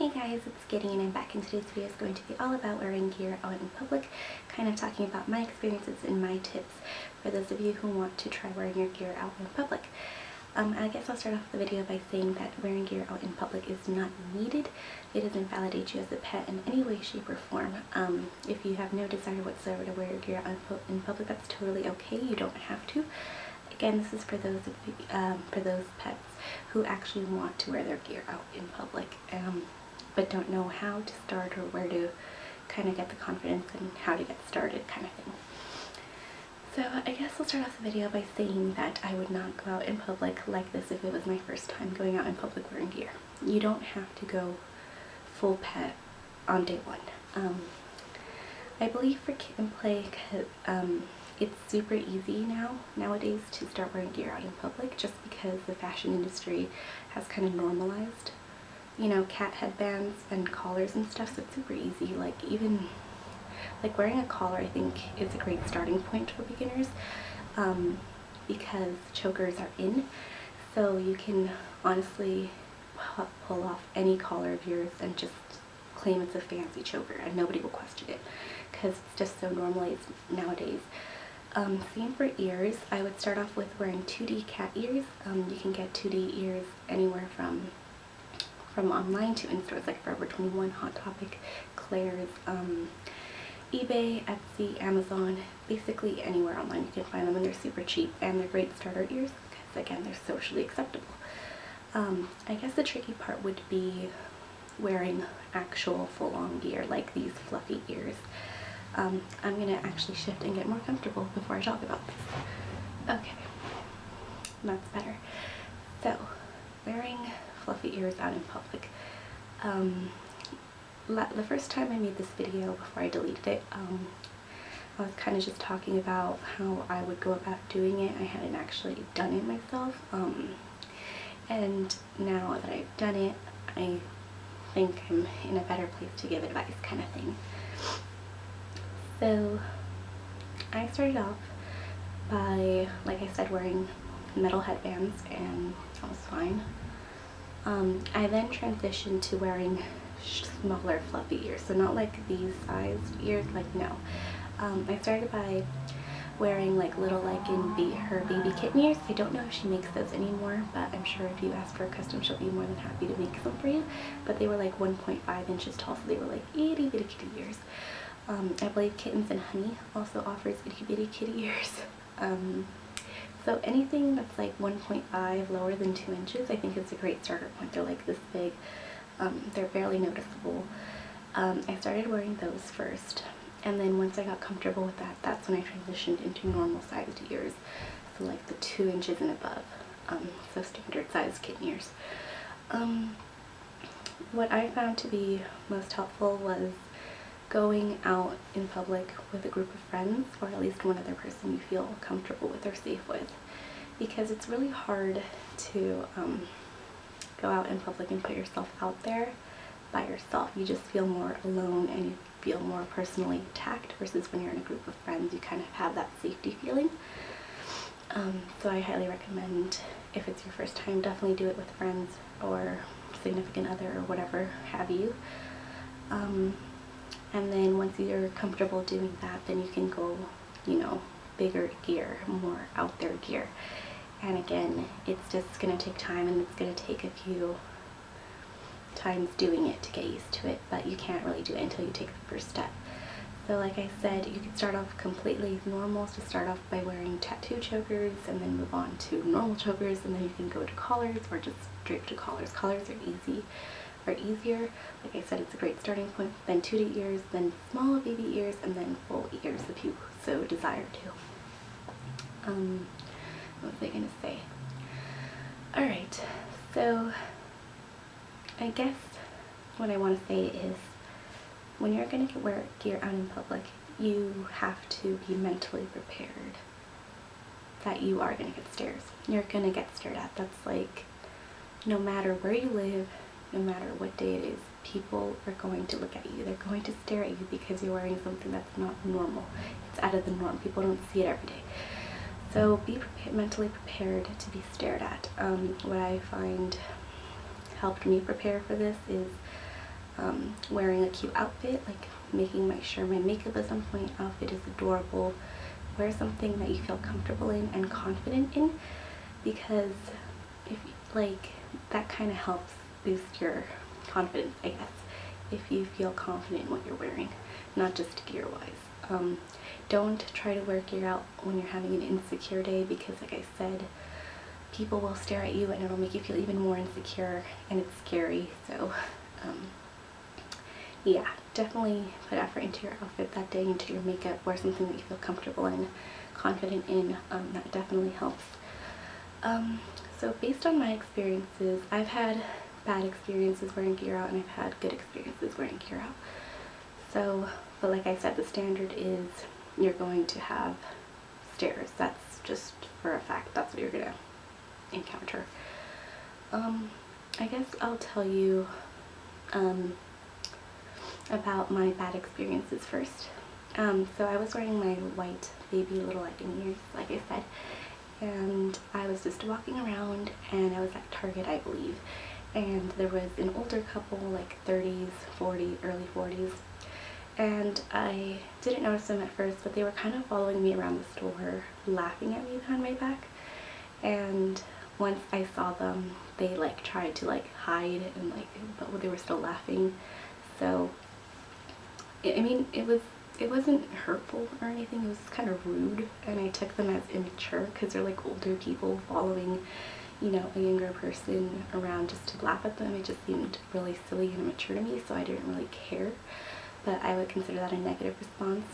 Hey guys, it's Skitty and I'm back, and today's video is going to be all about wearing gear out in public, kind of talking about my experiences and my tips for those of you who want to try wearing your gear out in public. I guess I'll start off the video by saying that wearing gear out in public is not needed. It doesn't validate you as a pet in any way, shape, or form. If you have no desire whatsoever to wear your gear out in public, that's totally okay. You don't have to. Again, this is for those pets who actually want to wear their gear out in public, but don't know how to start or where to kind of get the confidence and how to get started kind of thing. So I guess I'll start off the video by saying that I would not go out in public like this if it was my first time going out in public wearing gear. You don't have to go full pet on day one. I believe for kid and play, it's super easy nowadays to start wearing gear out in public, just because the fashion industry has kind of normalized, you know, cat headbands and collars and stuff, so it's super easy. Even wearing a collar, I think, is a great starting point for beginners, because chokers are in, so you can honestly pull off any collar of yours and just claim it's a fancy choker and nobody will question it, because it's just so normalized nowadays. Same for ears. I would start off with wearing 2D cat ears. You can get 2D ears anywhere from online to in stores like Forever 21, Hot Topic, Claire's, eBay, Etsy, Amazon, basically anywhere online you can find them, and they're super cheap and they're great starter ears because, again, they're socially acceptable. I guess the tricky part would be wearing actual full-on gear like these fluffy ears. I'm gonna actually shift and get more comfortable before I talk about this. Okay, that's better. So, wearing fluffy ears out in public. The first time I made this video, before I deleted it, I was kind of just talking about how I would go about doing it. I hadn't actually done it myself, and now that I've done it, I think I'm in a better place to give advice, kind of thing. So I started off by, like I said, wearing metal headbands, and that was fine. I then transitioned to wearing smaller fluffy ears, so not like these sized ears, no. I started by wearing little her baby kitten ears. I don't know if she makes those anymore, but I'm sure if you ask for a custom, she'll be more than happy to make some for you. But they were 1.5 inches tall, so they were itty bitty kitty ears. I believe Kittens and Honey also offers itty bitty kitty ears. So anything that's 1.5 lower than 2 inches, I think is a great starter point. They're this big. They're barely noticeable. I started wearing those first, and then once I got comfortable with that, that's when I transitioned into normal sized ears, so the 2 inches and above, so standard sized kitten ears. What I found to be most helpful was going out in public with a group of friends, or at least one other person you feel comfortable with or safe with, because it's really hard to go out in public and put yourself out there by yourself. You just feel more alone and you feel more personally attacked, versus when you're in a group of friends, you kind of have that safety feeling. So I highly recommend, if it's your first time, definitely do it with friends or significant other or whatever have you. And then once you're comfortable doing that, then you can go, bigger gear, more out there gear. And again, it's just going to take time, and it's going to take a few times doing it to get used to it, but you can't really do it until you take the first step. So like I said, you can start off completely normal, so start off by wearing tattoo chokers and then move on to normal chokers, and then you can go to collars or just straight to collars. Collars are easier. Like I said, it's a great starting point. Then 2D ears, then small baby ears, and then full ears if you so desire to. What was I gonna say? Alright, so I guess what I want to say is, when you're going to wear gear out in public, you have to be mentally prepared that you are going to get stares. You're going to get stared at. That's no matter where you live, no matter what day it is, people are going to look at you. They're going to stare at you because you're wearing something that's not normal. It's out of the norm. People don't see it every day. So be mentally prepared to be stared at. What I find helped me prepare for this is wearing a cute outfit, like making sure my makeup is on point, outfit is adorable. Wear something that you feel comfortable in and confident in, because if like that kind of helps boost your confidence, I guess, if you feel confident in what you're wearing, not just gear wise. Don't try to wear gear out when you're having an insecure day, because like I said, people will stare at you and it'll make you feel even more insecure, and it's scary. So yeah, definitely put effort into your outfit that day, into your makeup. Wear something that you feel comfortable and confident in. That definitely helps. So based on my experiences, I've had bad experiences wearing gear out and I've had good experiences wearing gear out. So, but like I said, the standard is you're going to have stares. That's just for a fact. That's what you're gonna encounter. I guess I'll tell you about my bad experiences first. So I was wearing my white baby little Lightning ears, like I said, and I was just walking around, and I was at Target, I believe, and there was an older couple, like 30s, 40s, early 40s, and I didn't notice them at first, but they were kind of following me around the store, laughing at me behind my back. And once I saw them, they like tried to like hide, and like, but they were still laughing. So I mean, it wasn't hurtful or anything. It was kind of rude, and I took them as immature, because they're like older people following, you know, a younger person around just to laugh at them. It just seemed really silly and immature to me, so I didn't really care. But I would consider that a negative response.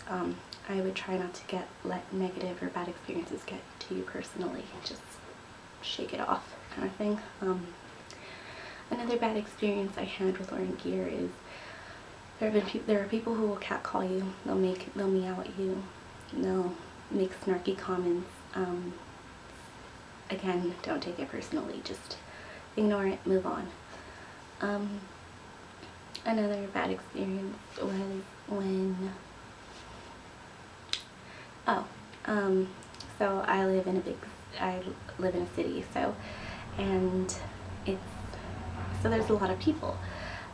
I would try not to let negative or bad experiences get to you personally. Just shake it off, kind of thing. Another bad experience I had with wearing gear is there are people who will catcall you. They'll meow at you. They'll make snarky comments. Again, don't take it personally. Just ignore it. Move on. Another bad experience was when so I live in a city, and there's a lot of people.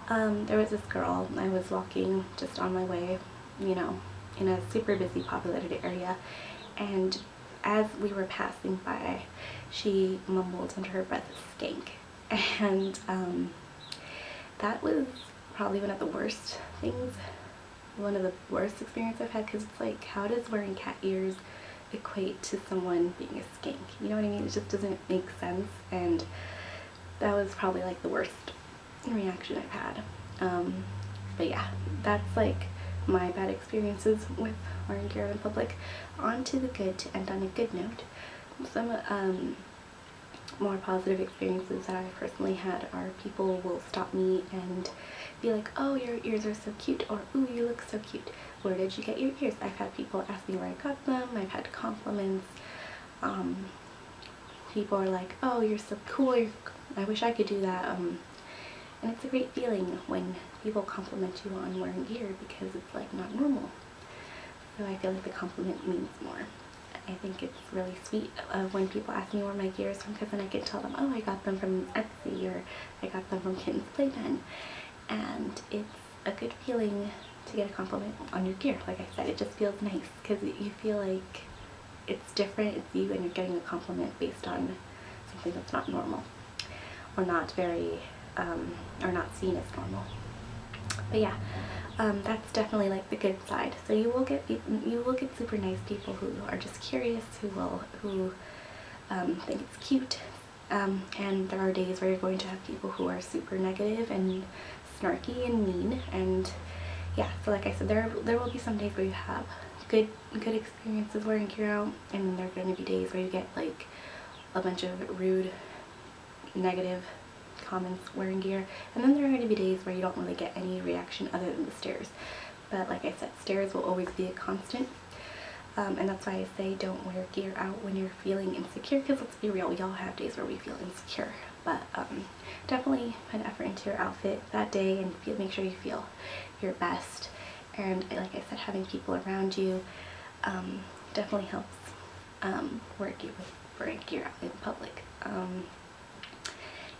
There was this girl, I was walking just on my way, you know, in a super busy populated area, and as we were passing by, she mumbled under her breath, "skank," and that was probably one of the worst experiences I've had, because it's like, how does wearing cat ears equate to someone being a skank? You know what I mean? It just doesn't make sense, and that was probably like the worst reaction I've had. But yeah, that's like my bad experiences with wearing gear in public. On to the good, to end on a good note. Some more positive experiences that I personally had are people will stop me and be like, "Oh, your ears are so cute," or "Ooh, you look so cute. Where did you get your ears?" I've had people ask me where I got them. I've had compliments. People are like, "Oh, you're so cool. I wish I could do that." And it's a great feeling when people compliment you on wearing gear, because it's like not normal. So I feel like the compliment means more. I think it's really sweet when people ask me where my gear is from, because then I can tell them, "Oh, I got them from Etsy," or "I got them from Kitten's Playpen." And it's a good feeling to get a compliment on your gear. Like I said, it just feels nice, because you feel like it's different, it's you, and you're getting a compliment based on something that's not normal, or not very, or not seen as normal. But yeah, that's definitely like the good side. So you will get super nice people who are just curious, who think it's cute, and there are days where you're going to have people who are super negative and snarky and mean. And yeah, so like I said, there will be some days where you have good experiences wearing gear out, and then there are going to be days where you get like a bunch of rude, negative comments wearing gear, and then there are going to be days where you don't really get any reaction other than the stares. But like I said, stares will always be a constant, and that's why I say don't wear gear out when you're feeling insecure, because let's be real, we all have days where we feel insecure. But definitely put effort into your outfit that day, and make sure you feel your best. And like I said, having people around you definitely helps wearing gear out in public.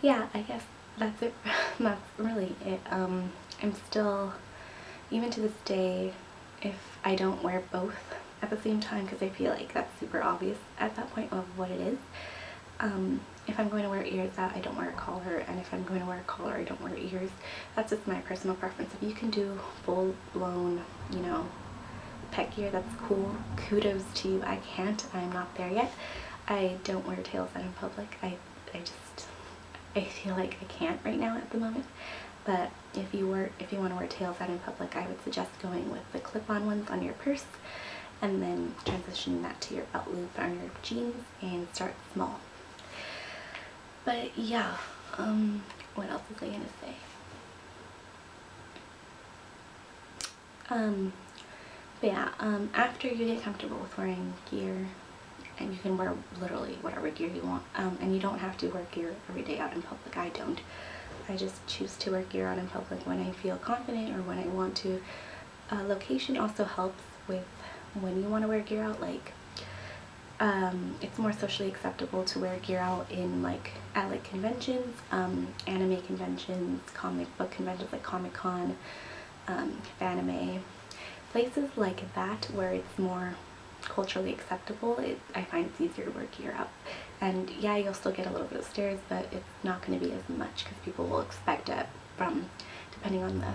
Yeah, I guess that's it. That's really it. I'm still, even to this day, if I don't wear both at the same time, because I feel like that's super obvious at that point of what it is. If I'm going to wear ears out, I don't wear a collar, and if I'm going to wear a collar, I don't wear ears. That's just my personal preference. If you can do full-blown, you know, pet gear, that's cool. Kudos to you. I can't. I'm not there yet. I don't wear tails out in public. I feel like I can't right now at the moment. But if you want to wear tails out in public, I would suggest going with the clip-on ones on your purse, and then transitioning that to your belt loop on your jeans, and start small. But yeah, what else was I gonna say? But yeah, after you get comfortable with wearing gear, and you can wear literally whatever gear you want, and you don't have to wear gear every day out in public. I don't. I just choose to wear gear out in public when I feel confident or when I want to. Location also helps with when you want to wear gear out. Like, it's more socially acceptable to wear gear out in at conventions, anime conventions, comic book conventions like Comic-Con, Fanime, places like that where it's more culturally acceptable. I find it's easier to wear gear out. And yeah, you'll still get a little bit of stares, but it's not going to be as much because people will expect it from, depending on the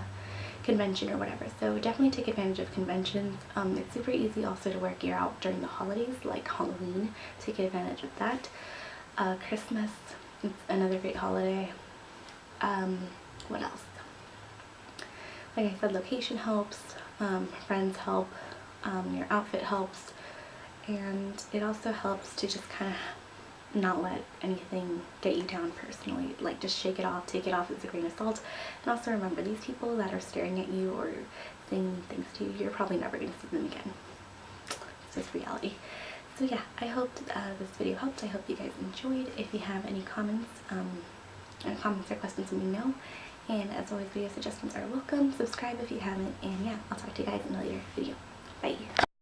convention or whatever. So definitely take advantage of conventions. It's super easy also to wear gear out during the holidays, like Halloween. Take advantage of that. Christmas, it's another great holiday. What else? Like I said, location helps, friends help, your outfit helps, and it also helps to just kind of not let anything get you down personally. Like, just shake it off, take it off with a grain of salt, and also remember, these people that are staring at you or saying things to you, you're probably never going to see them again. It's just reality. So yeah, I hope this video helped. I hope you guys enjoyed. If you have any comments or questions, let me know. And as always, video suggestions are welcome. Subscribe if you haven't, and yeah, I'll talk to you guys in a later video. Bye.